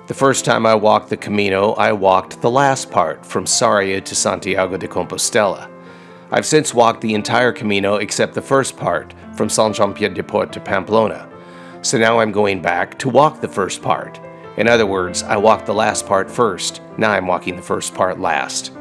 The first time I walked the Camino, I walked the last part, from Sarria to Santiago de Compostela. I've since walked the entire Camino except the first part, from Saint-Jean-Pied-de-Port to Pamplona. So now I'm going back to walk the first part. In other words, I walked the last part first. Now I'm walking the first part last.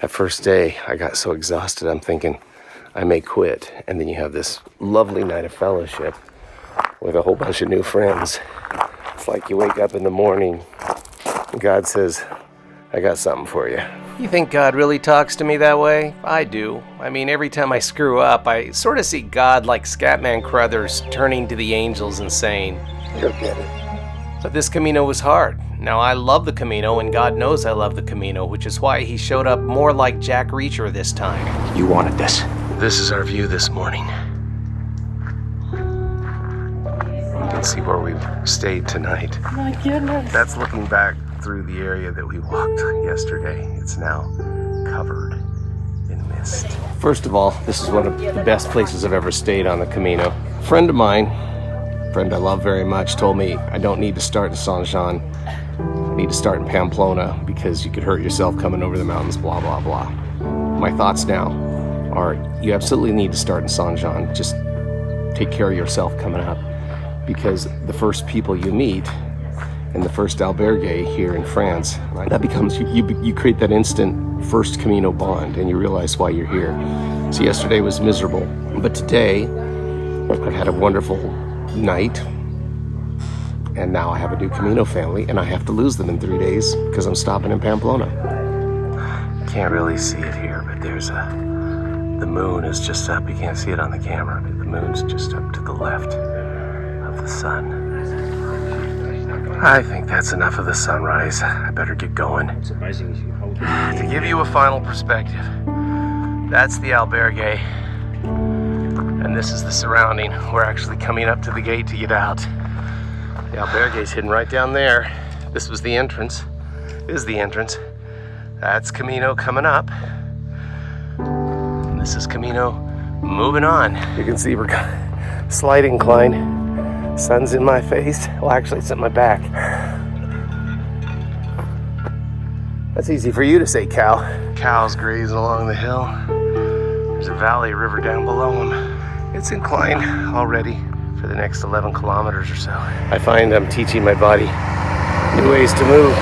That first day, I got so exhausted, I'm thinking I may quit. And then you have this lovely night of fellowship with a whole bunch of new friends. It's like you wake up in the morning and God says, I got something for you. You think God really talks to me that way? I do. I mean, every time I screw up, I sort of see God like Scatman Crothers turning to the angels and saying, you'll get it. But this Camino was hard. Now, I love the Camino, and God knows I love the Camino, which is why he showed up more like Jack Reacher this time. You wanted this. This is our view this morning. You can see where we stayed tonight. My goodness. That's looking back through the area that we walked yesterday. It's now covered in mist. First of all, this is one of the best places I've ever stayed on the Camino. A friend of mine, friend I love very much, told me I don't need to start in Saint-Jean. I need to start in Pamplona because you could hurt yourself coming over the mountains, blah, blah, blah. My thoughts now are you absolutely need to start in Saint-Jean. Just take care of yourself coming up, because the first people you meet in the first albergue here in France, right, that becomes, you create that instant first Camino bond and you realize why you're here. So yesterday was miserable, but today I've had a wonderful night. And now I have a new Camino family, and I have to lose them in 3 days because I'm stopping in Pamplona. Can't really see it here, but the moon is just up. You can't see it on the camera, but the moon's just up to the left of the sun. I think that's enough of the sunrise. I better get going. It's amazing. To give you a final perspective, that's the albergue, and this is the surrounding. We're actually coming up to the gate to get out. The albergue's hidden right down there. This was the entrance. Is the entrance. That's Camino coming up. And this is Camino moving on. You can see we're slight incline. Sun's in my face. Well, actually, it's at my back. That's easy for you to say, cow. Cows grazing along the hill. There's a valley river down below them. It's inclined already for the next 11 kilometers or so. I find I'm teaching my body new ways to move.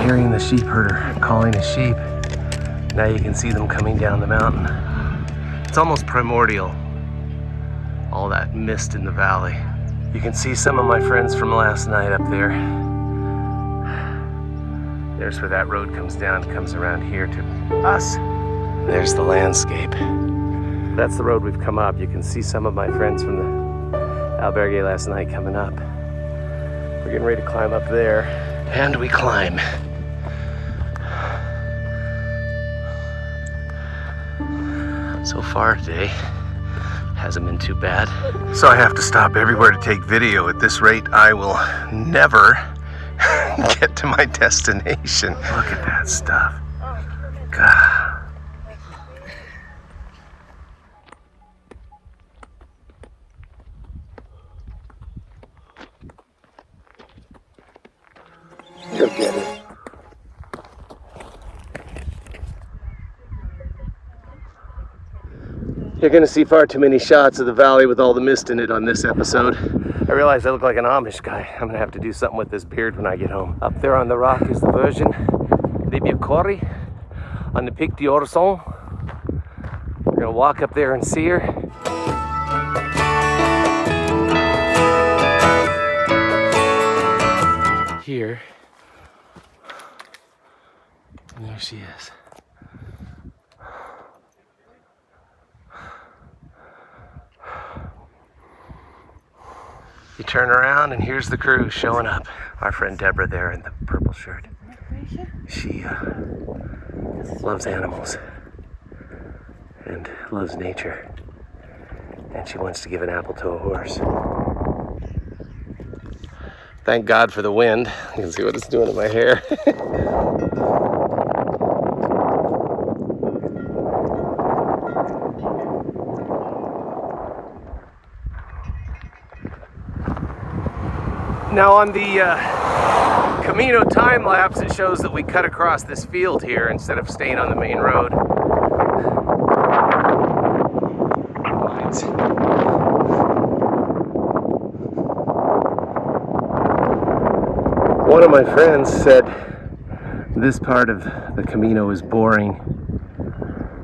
Hearing the sheep herder calling his sheep. Now you can see them coming down the mountain. It's almost primordial. All that mist in the valley. You can see some of my friends from last night up there. There's where that road comes down, comes around here to us. There's the landscape. That's the road we've come up. You can see some of my friends from the albergue last night coming up. We're getting ready to climb up there. And we climb. So far today, hasn't been too bad. So I have to stop everywhere to take video. At this rate, I will never get to my destination. Look at that stuff. God. You'll get it. You're gonna see far too many shots of the valley with all the mist in it on this episode. I realize I look like an Amish guy. I'm gonna have to do something with this beard when I get home. Up there on the rock is the Virgin de Burguete on the Pic d'Orisson. We're gonna walk up there and see her. Here. And there she is. You turn around and here's the crew showing up. Our friend Deborah there in the purple shirt. She loves animals and loves nature. and she wants to give an apple to a horse. Thank God for the wind. You can see what it's doing to my hair. Now on the Camino time lapse, it shows that we cut across this field here instead of staying on the main road. One of my friends said this part of the Camino is boring.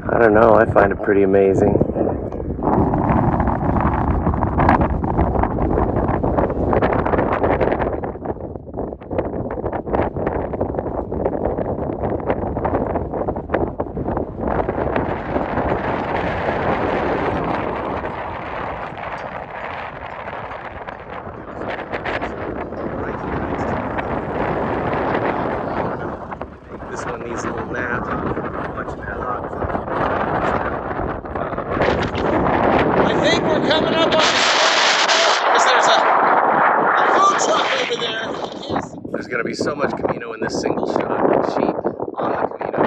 I don't know, I find it pretty amazing. There's going to be so much Camino in this single shot. Sheep on the Camino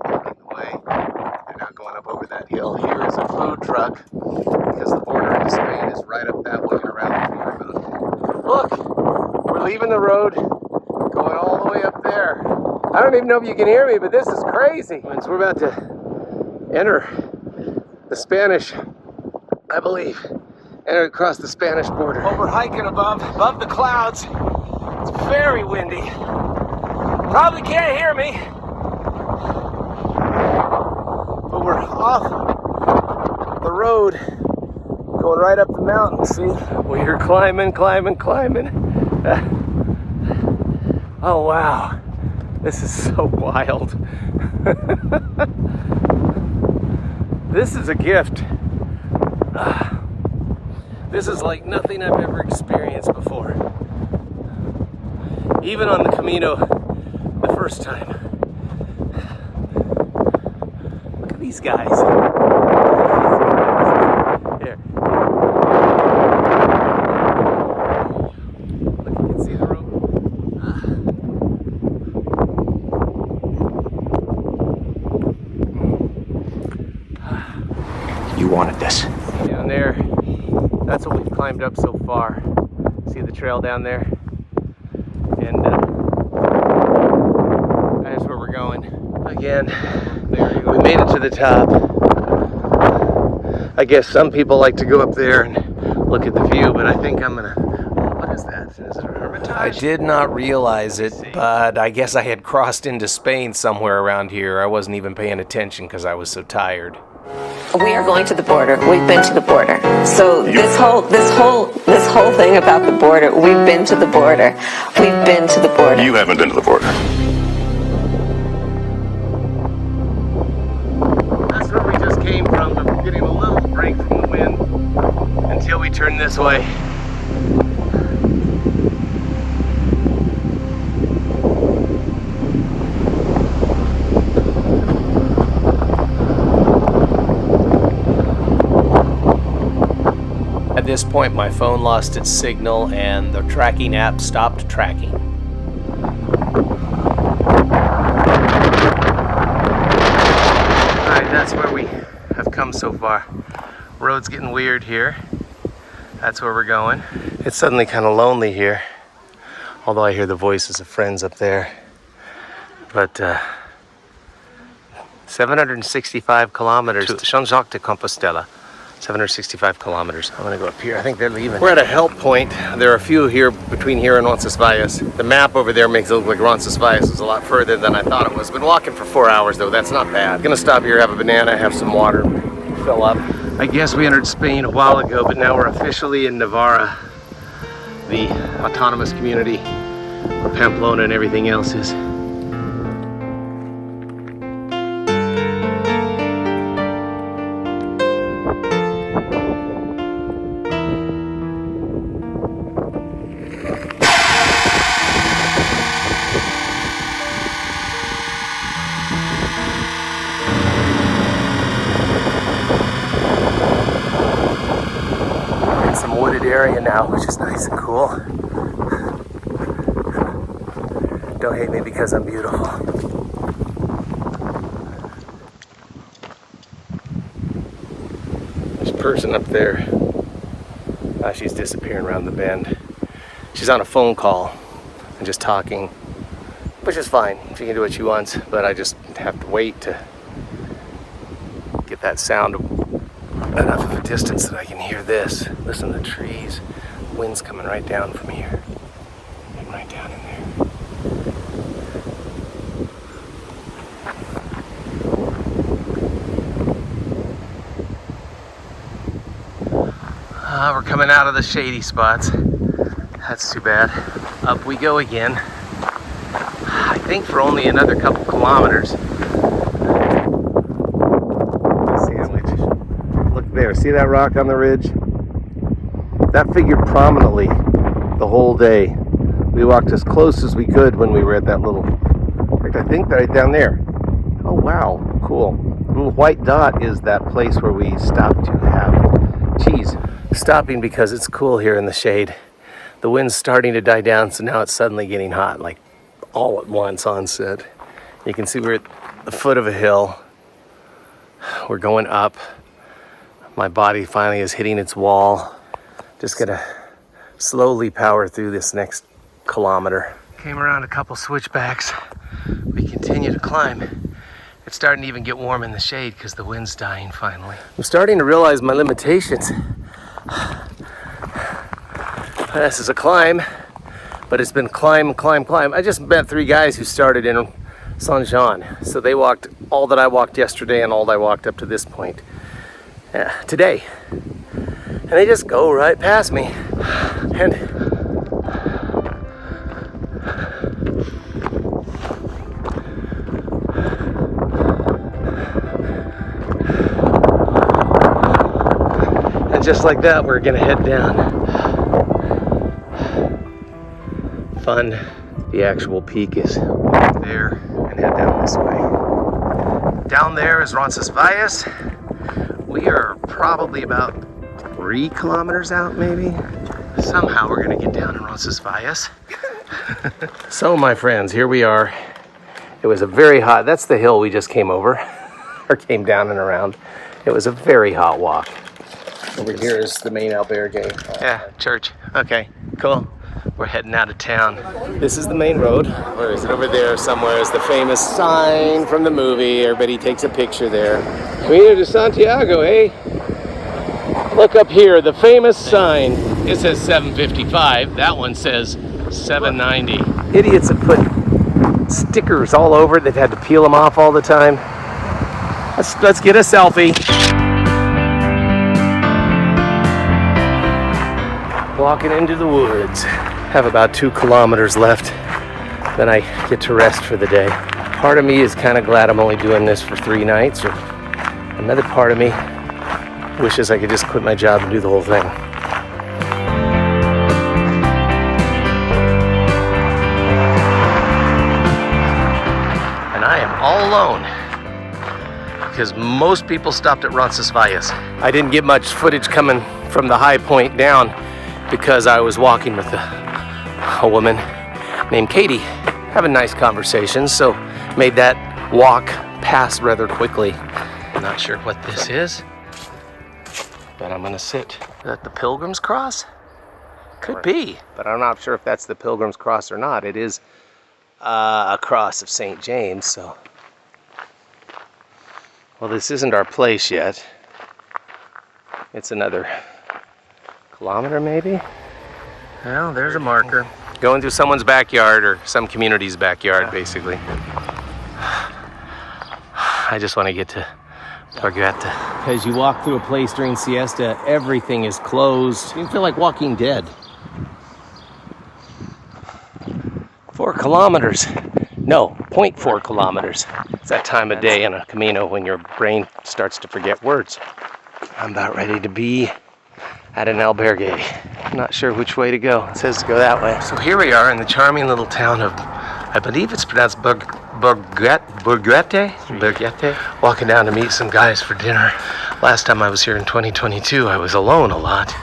walking the way. They're now going up over that hill. Here is a food truck because the border into Spain is right up that way and around the corner. Look, we're leaving the road, going all the way up there. I don't even know if you can hear me, but this is crazy. So we're about to enter the Spanish, I believe, enter across the Spanish border. Well, we're hiking above the clouds. It's very windy. Probably can't hear me. But we're off the road, going right up the mountain, see? We're climbing. Oh, wow. This is so wild. This is a gift. This is like nothing I've ever experienced before. Even on the Camino the first time. Look at these guys. Here. Look, you can see the rope. You wanted this. Down there, that's what we've climbed up so far. See the trail down there? And that's where we're going. Again, we made it to the top. I guess some people like to go up there and look at the view, but I think I'm gonna... What is that? Is it a hermitage? I did not realize it, but I guess I had crossed into Spain somewhere around here. I wasn't even paying attention because I was so tired. We are going to the border. We've been to the border. So this whole thing about the border, we've been to the border. We've been to the border. You haven't been to the border. That's where we just came from, but we're getting a little break from the wind until we turn this way. At this point, my phone lost its signal and the tracking app stopped tracking. Alright, that's where we have come so far. Road's getting weird here. That's where we're going. It's suddenly kind of lonely here, although I hear the voices of friends up there. But 765 kilometers to Saint-Jacques de Compostela. 765 kilometers. I'm gonna go up here. I think they're leaving. We're at a help point. There are a few here between here and Roncesvalles. The map over there makes it look like Roncesvalles is a lot further than I thought it was. Been walking for 4 hours though. That's not bad. Gonna stop here, have a banana, have some water, fill up. I guess we entered Spain a while ago, but now we're officially in Navarra, the autonomous community where Pamplona and everything else is. area now, which is nice and cool. Don't hate me because I'm beautiful. There's a person up there. She's disappearing around the bend. She's on a phone call and just talking, which is fine. She can do what she wants, but I just have to wait to get that sound enough of a distance that I can hear this. Listen to the trees. Wind's coming right down from here. And right down in there. We're coming out of the shady spots. That's too bad. Up we go again. I think for only another couple kilometers. Sandwich. Look there, see that rock on the ridge? That figured prominently the whole day. We walked as close as we could when we were at that little, in fact, I think right down there. Oh wow, cool. The little white dot is that place where we stopped to have cheese. Stopping because it's cool here in the shade. The wind's starting to die down, so now it's suddenly getting hot, like all at once onset. You can see we're at the foot of a hill. We're going up. My body finally is hitting its wall. Just gonna slowly power through this next kilometer. Came around a couple switchbacks. We continue to climb. It's starting to even get warm in the shade because the wind's dying finally. I'm starting to realize my limitations. This is a climb, but it's been climb. I just met 3 guys who started in Saint-Jean. So they walked all that I walked yesterday and all that I walked up to this point today. And they just go right past me. And just like that, we're gonna head down. Fun. The actual peak is there and head down this way. Down there is Roncesvalles. We are probably about 3 kilometers out, maybe. Somehow we're gonna get down in Roncesvalles. So my friends, here we are. It was a very hot, that's the hill we just came over, or came down and around. It was a very hot walk. Over here is the main Albergue. Yeah, church. Okay, cool. We're heading out of town. This is the main road. Where is it? Over there somewhere is the famous sign from the movie. Everybody takes a picture there. Camino de Santiago, hey? Look up here, the famous sign. It says 755. That one says 790. Idiots have put stickers all over. They've had to peel them off all the time. Let's get a selfie. Walking into the woods. Have about 2 kilometers left. Then I get to rest for the day. Part of me is kind of glad I'm only doing this for 3 nights. Or another part of me wishes I could just quit my job and do the whole thing. And I am all alone because most people stopped at Roncesvalles. I didn't get much footage coming from the high point down because I was walking with a woman named Katie, having nice conversations, so made that walk pass rather quickly. I'm not sure what this is, but I'm gonna sit at the Pilgrim's Cross. Could be, but I'm not sure if that's the Pilgrim's Cross or not. It is a cross of St. James, so. Well, this isn't our place yet. It's another kilometer, maybe? Well, there's a marker. Going through someone's backyard, or some community's backyard, basically. I just want to get to Burguete. As you walk through a place during siesta, everything is closed. You feel like Walking Dead. 4 kilometers. No, 0.4 kilometers. It's that time of day in a Camino when your brain starts to forget words. I'm about ready to be at an albergue. I'm not sure which way to go. It says to go that way. So here we are in the charming little town of, I believe it's pronounced Burguete. Walking down to meet some guys for dinner. Last time I was here in 2022, I was alone a lot.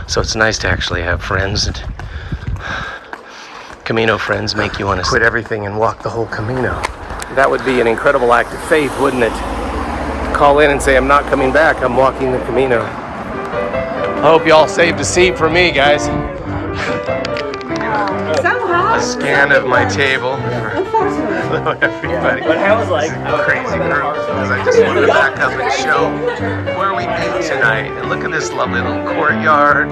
So it's nice to actually have friends, and Camino friends make you want to quit everything and walk the whole Camino. That would be an incredible act of faith, wouldn't it? Call in and say, I'm not coming back, I'm walking the Camino. I hope you all saved a seat for me, guys. A scan of my table. Hello, everybody. But I was like, Crazy group, because I just wanted to back up and show where we eat tonight. And look at this lovely little courtyard.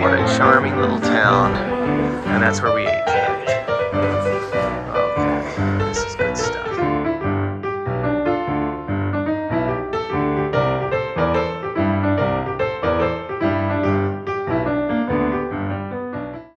What a charming little town. And that's where we ate.